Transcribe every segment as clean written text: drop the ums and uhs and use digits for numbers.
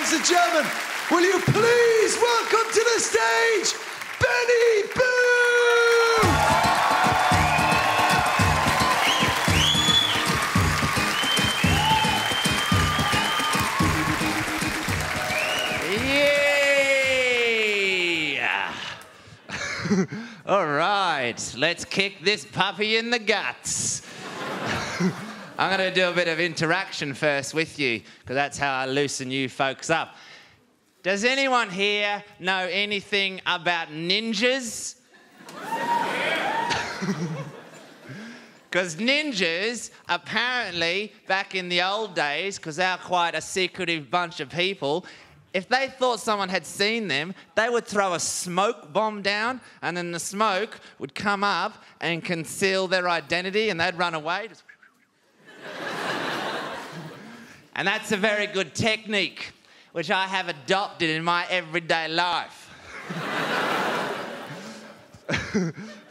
ladies and gentlemen, will you please welcome to the stage, Benny Boo! Yeah! All right, let's kick this puppy in the guts. I'm going to do a bit of interaction first with you, because that's how I loosen you folks up. Does anyone here know anything about ninjas? Because ninjas, apparently, back in the old days, because they're quite a secretive bunch of people, if they thought someone had seen them, they would throw a smoke bomb down, and then the smoke would come up and conceal their identity, and they'd run away. And that's a very good technique, which I have adopted in my everyday life.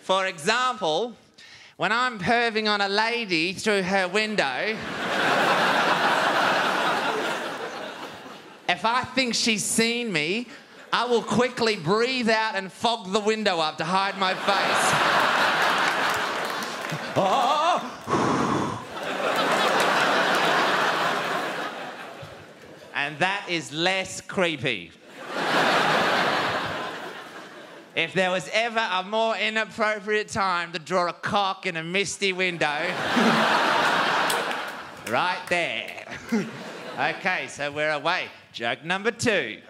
For example, when I'm perving on a lady through her window, if I think she's seen me, I will quickly breathe out and fog the window up to hide my face. Oh! And that is less creepy. If there was ever a more inappropriate time to draw a cock in a misty window, right there. Okay, so we're away. Joke number 2.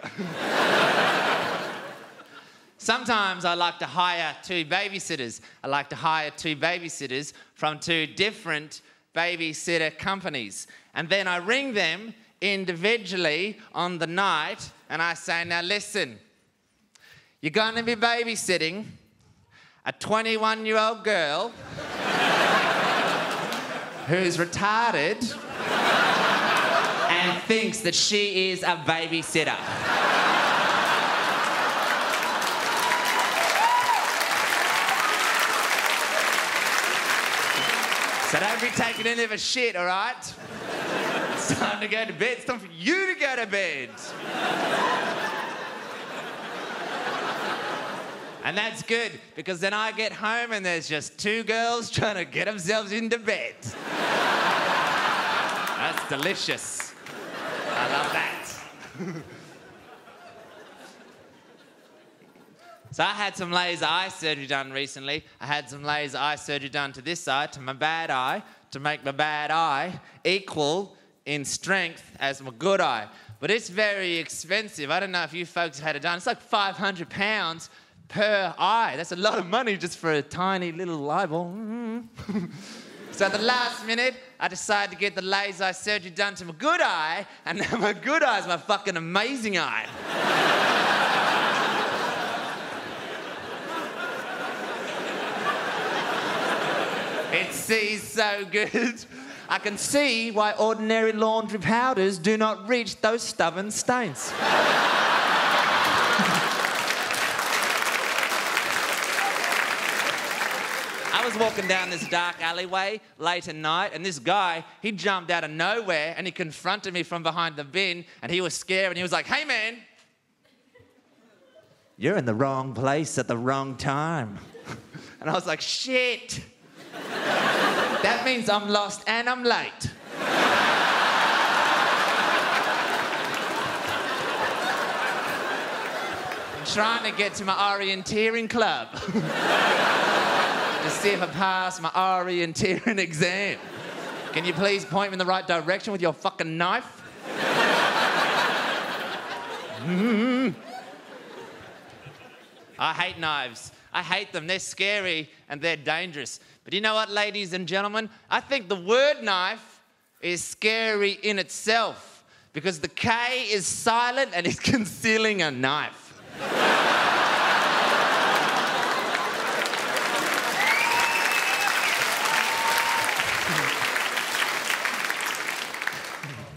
Sometimes I like to hire 2 babysitters. I like to hire 2 babysitters from 2 different babysitter companies. And then I ring them individually on the night and I say, now listen, you're going to be babysitting a 21-year-old girl who's retarded and thinks that she is a babysitter. So don't be taking any of a shit, all right? It's time to go to bed. It's time for you to go to bed. And that's good, because then I get home and there's just 2 girls trying to get themselves into bed. That's delicious. I love that. So I had some laser eye surgery done recently. I had some laser eye surgery done to this eye, to my bad eye, to make my bad eye equal in strength as my good eye. But it's very expensive. I don't know if you folks had it done. It's like £500 per eye. That's a lot of money just for a tiny little eyeball. So at the last minute, I decided to get the laser eye surgery done to my good eye, and now my good eye is my fucking amazing eye. It sees so good. I can see why ordinary laundry powders do not reach those stubborn stains. I was walking down this dark alleyway late at night, and this guy, he jumped out of nowhere and he confronted me from behind the bin, and he was scared and he was like, "Hey man, you're in the wrong place at the wrong time." And I was like, shit. That means I'm lost and I'm late. I'm trying to get to my orienteering club to see if I pass my orienteering exam. Can you please point me in the right direction with your fucking knife? I hate knives. I hate them. They're scary and they're dangerous. But you know what, ladies and gentlemen? I think the word knife is scary in itself, because the K is silent and it's concealing a knife.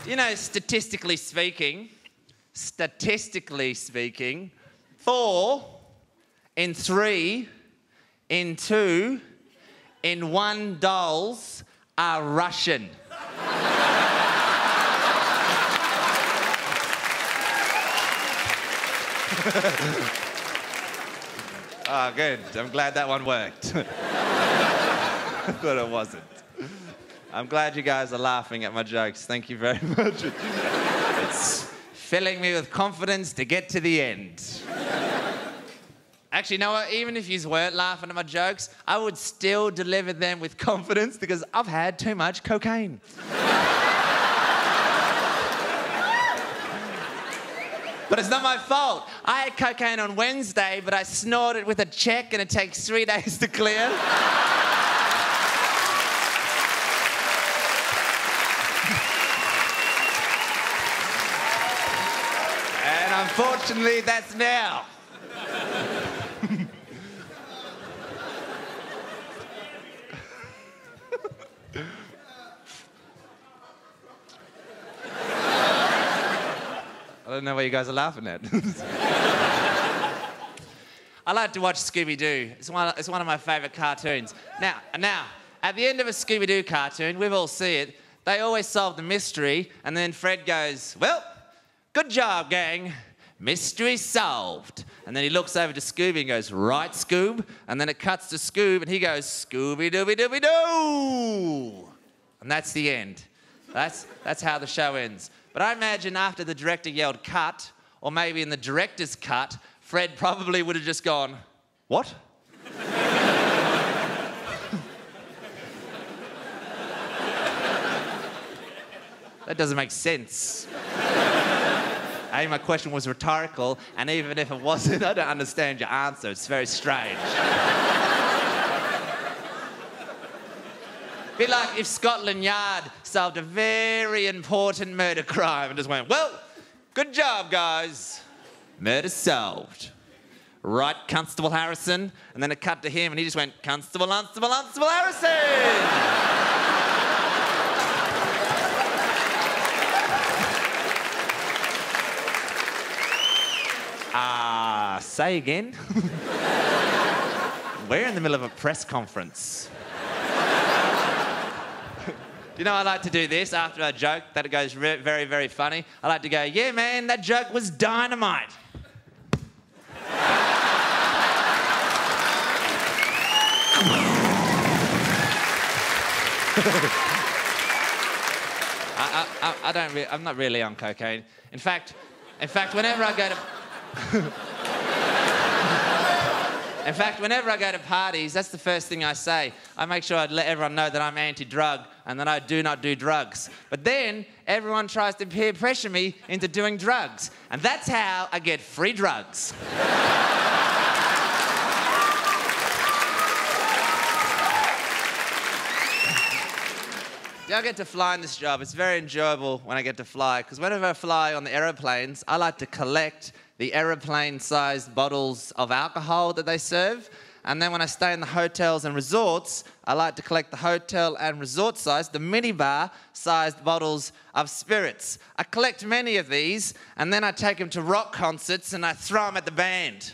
You know, statistically speaking, 4 in 3 in 2 in 1 dolls are Russian. Oh, good. I'm glad that one worked. I thought it wasn't. I'm glad you guys are laughing at my jokes. Thank you very much. It's filling me with confidence to get to the end. Actually, you know what? Even if you weren't laughing at my jokes, I would still deliver them with confidence because I've had too much cocaine. But it's not my fault. I had cocaine on Wednesday, but I snorted with a check and it takes 3 days to clear. And unfortunately, that's now. I don't know what you guys are laughing at. I like to watch Scooby-Doo. It's one of my favourite cartoons. Now, at the end of a Scooby-Doo cartoon, we've all seen it, they always solve the mystery, and then Fred goes, well, good job, gang. Mystery solved. And then he looks over to Scooby and goes, right, Scoob? And then it cuts to Scoob, and he goes, Scooby-Dooby-Dooby-Doo! And that's the end. That's how the show ends. But I imagine after the director yelled cut, or maybe in the director's cut, Fred probably would have just gone, what? That doesn't make sense. My question was rhetorical, and even if it wasn't, I don't understand your answer. It's very strange. Be like if Scotland Yard solved a very important murder crime and just went, well, good job, guys. Murder solved. Right, Constable Harrison? And then it cut to him and he just went, Constable Harrison! Say again? We're in the middle of a press conference. You know, I like to do this after a joke that it goes very, very funny. I like to go, yeah, man, that joke was dynamite. I'm not really on cocaine. In fact, whenever I go to... In fact, whenever I go to parties, that's the first thing I say. I make sure I let everyone know that I'm anti-drug and that I do not do drugs. But then everyone tries to peer pressure me into doing drugs. And that's how I get free drugs. I get to fly in this job. It's very enjoyable when I get to fly, because whenever I fly on the aeroplanes, I like to collect the aeroplane-sized bottles of alcohol that they serve. And then when I stay in the hotels and resorts, I like to collect the hotel and resort-sized, the minibar-sized bottles of spirits. I collect many of these, and then I take them to rock concerts and I throw them at the band.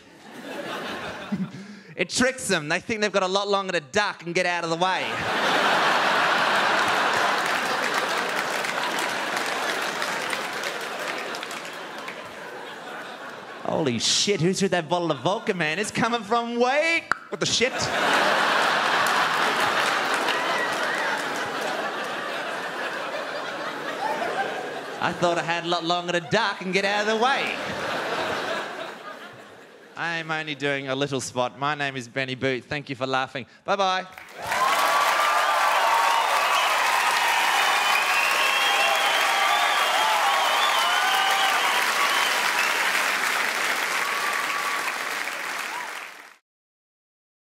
It tricks them. They think they've got a lot longer to duck and get out of the way. Holy shit, who threw that bottle of vodka, man? It's coming from way... What the shit? I thought I had a lot longer to duck and get out of the way. I am only doing a little spot. My name is Benny Boot. Thank you for laughing. Bye-bye.